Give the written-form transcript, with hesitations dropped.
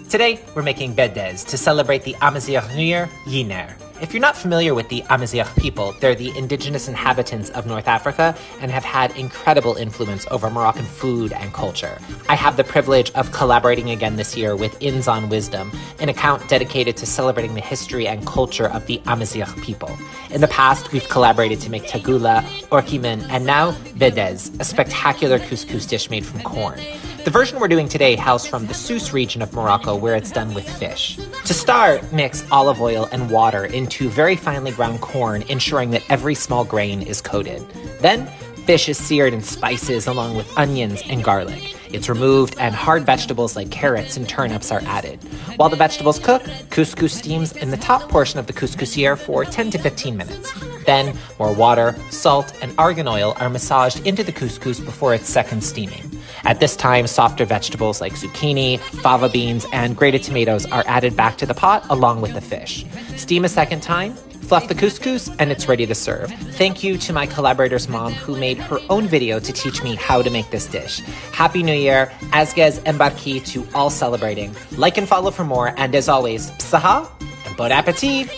Today, we're making Baddaz to celebrate the Amazigh New Year, Yennayer. If you're not familiar with the Amazigh people, they're the indigenous inhabitants of North Africa and have had incredible influence over Moroccan food and culture. I have the privilege of collaborating again this year with Inns on Wisdom, an account dedicated to celebrating the history and culture of the Amazigh people. In the past, we've collaborated to make tagoula, orkimen, and now Baddaz, a spectacular couscous dish made from corn. The version we're doing today hails from the Sousse region of Morocco, where it's done with fish. To start, mix olive oil and water into very finely ground corn, ensuring that every small grain is coated. Then, fish is seared in spices along with onions and garlic. It's removed and hard vegetables like carrots and turnips are added. While the vegetables cook, couscous steams in the top portion of the couscousière for 10 to 15 minutes. Then, more water, salt, and argan oil are massaged into the couscous before its second steaming. At this time, softer vegetables like zucchini, fava beans, and grated tomatoes are added back to the pot along with the fish. Steam a second time, fluff the couscous, and it's ready to serve. Thank you to my collaborator's mom who made her own video to teach me how to make this dish. Happy New Year, Assegas Ambarki to all celebrating. Like and follow for more, and as always, psaha and bon appetit!